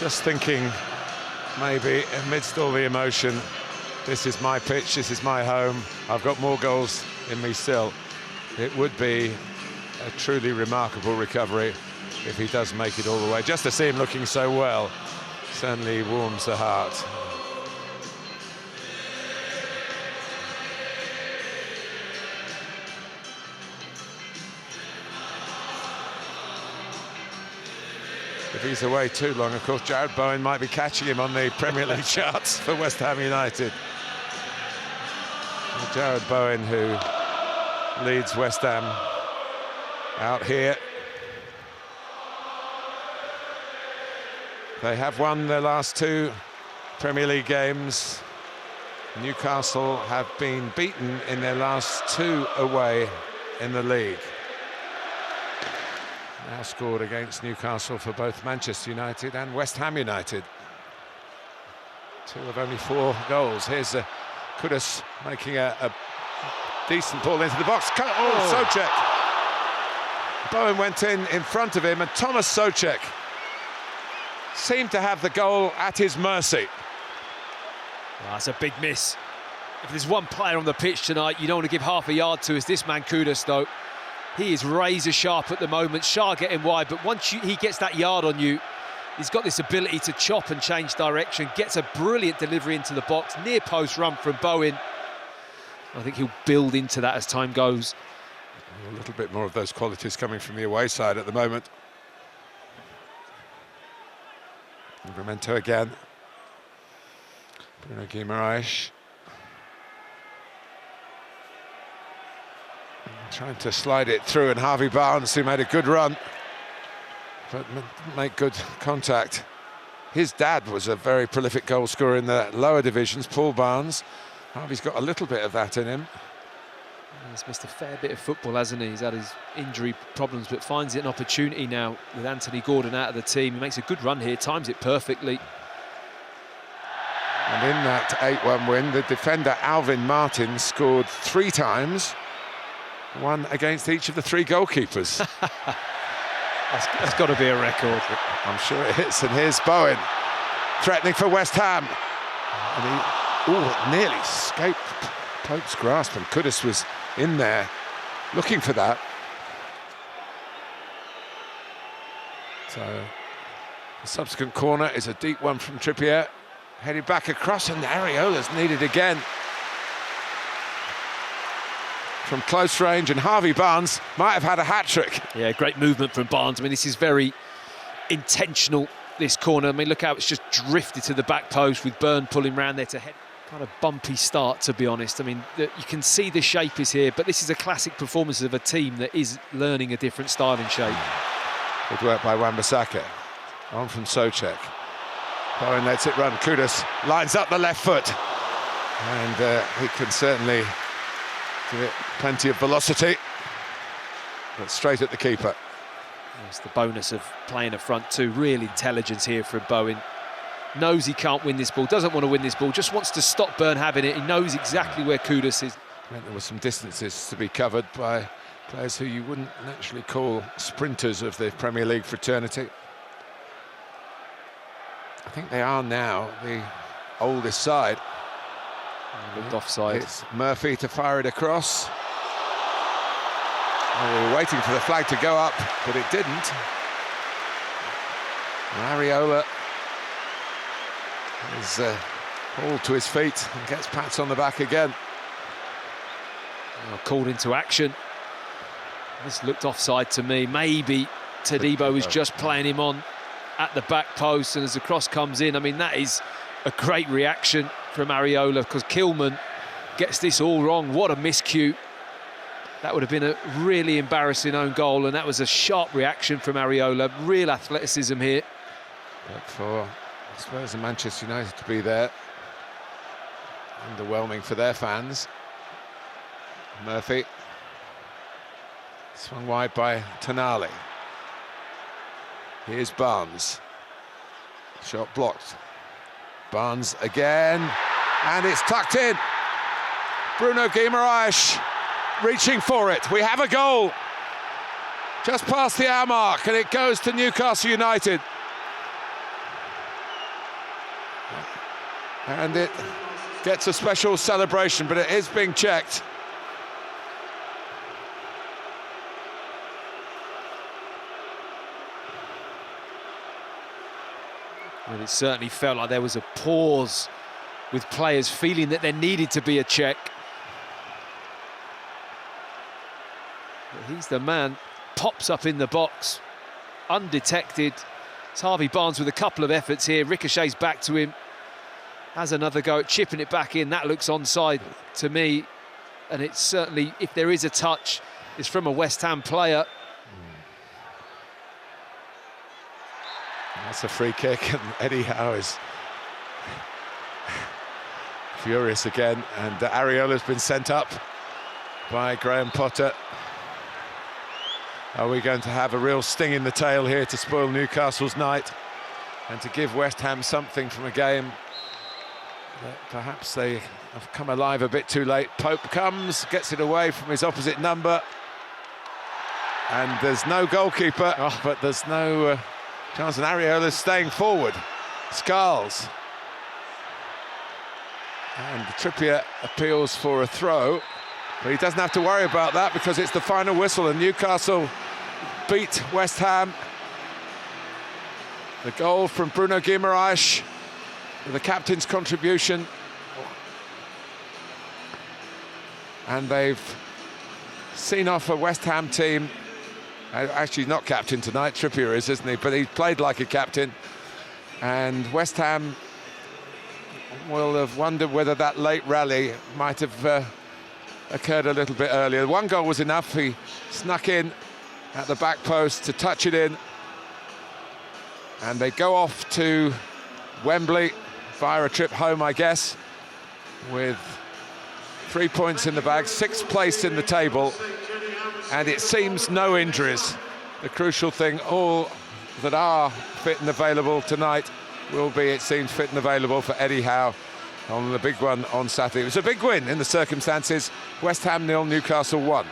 Just thinking, maybe amidst all the emotion, this is my pitch, this is my home, I've got more goals in me still. It would be a truly remarkable recovery if he does make it all the way. Just to see him looking so well certainly warms the heart. If he's away too long, of course, Jarrod Bowen might be catching him on the Premier League charts for West Ham United. Jarrod Bowen, who leads West Ham out here. They have won their last 2 Premier League games. Newcastle have been beaten in their last 2 away in the league. Now scored against Newcastle for both Manchester United and West Ham United. 2 of only 4 goals. Here's Kudus making a decent ball into the box. Oh, Souček. Bowen went in front of him, and Thomas Souček seemed to have the goal at his mercy. Well, that's a big miss. If there's one player on the pitch tonight you don't want to give half a yard to, is this man Kudus, though. He is razor sharp at the moment. Shah getting wide, but once he gets that yard on you, he's got this ability to chop and change direction, gets a brilliant delivery into the box, near post run from Bowen. I think he'll build into that as time goes. A little bit more of those qualities coming from the away side at the moment. Livramento again. Bruno Guimaraes. Trying to slide it through, and Harvey Barnes, who made a good run, but didn't make good contact. His dad was a very prolific goal scorer in the lower divisions, Paul Barnes. Harvey's got a little bit of that in him. He's missed a fair bit of football, hasn't he? He's had his injury problems, but finds it an opportunity now with Anthony Gordon out of the team. He makes a good run here, times it perfectly. And in that 8-1 win, the defender Alvin Martin scored 3 times, one against each of the 3 goalkeepers. That's got to be a record. I'm sure it is. And here's Bowen, threatening for West Ham. And he nearly escaped Pope's grasp, and Kudus was in there looking for that. So the subsequent corner is a deep one from Trippier, headed back across, and Areola's needed again from close range, and Harvey Barnes might have had a hat-trick. Yeah, great movement from Barnes. I mean, this is very intentional, this corner. I mean, look how it's just drifted to the back post with Byrne pulling round there to head. Kind of bumpy start, to be honest. I mean, you can see the shape is here, but this is a classic performance of a team that is learning a different style and shape. Good work by wan-bissaka. On from Souček. Bowen lets it run. Kudus lines up the left foot, and he can certainly give it plenty of velocity, but straight at the keeper. It's the bonus of playing a front 2. Real intelligence here from Bowen. Knows he can't win this ball, doesn't want to win this ball, just wants to stop Byrne having it. He knows exactly where Kudus is. There were some distances to be covered by players who you wouldn't naturally call sprinters of the Premier League fraternity. I think they are now the oldest side. Looked offside. It's Murphy to fire it across. Oh, we were waiting for the flag to go up, but it didn't. And Areola is hauled to his feet and gets pats on the back again. Called into action. This looked offside to me. Maybe Todibo was just playing him on at the back post, and as the cross comes in, I mean, that is a great reaction from Areola, because Kilman gets this all wrong. What a miscue. That would have been a really embarrassing own goal, and that was a sharp reaction from Areola. Real athleticism here. But for Spurs and Manchester United to be there, underwhelming for their fans. Murphy swung wide by Tonali. Here's Barnes. Shot blocked. Barnes again, and it's tucked in. Bruno Guimaraes reaching for it. We have a goal just past the hour mark, and it goes to Newcastle United. And it gets a special celebration, but it is being checked. And it certainly felt like there was a pause with players feeling that there needed to be a check. But he's the man, pops up in the box, undetected. It's Harvey Barnes with a couple of efforts here, ricochets back to him, has another go at chipping it back in. That looks onside to me, and it's certainly, if there is a touch, it's from a West Ham player. That's a free kick, and Eddie Howe is furious again, and Areola's been sent up by Graham Potter. Are we going to have a real sting in the tail here to spoil Newcastle's night and to give West Ham something from a game that perhaps they have come alive a bit too late? Pope comes, gets it away from his opposite number, and there's no goalkeeper, but there's no chance, and Areola's staying forward. Scarles. And Trippier appeals for a throw, but he doesn't have to worry about that because it's the final whistle, and Newcastle beat West Ham. The goal from Bruno Guimaraes, the captain's contribution. And they've seen off a West Ham team. Actually, not captain tonight, Trippier is, isn't he? But he played like a captain. And West Ham will have wondered whether that late rally might have occurred a little bit earlier. One goal was enough. He snuck in at the back post to touch it in. And they go off to Wembley via a trip home, I guess, with 3 points in the bag, 6th place in the table. And it seems no injuries. The crucial thing, all that are fit and available tonight will be, it seems, fit and available for Eddie Howe on the big one on Saturday. It was a big win in the circumstances. West Ham 0, Newcastle 1.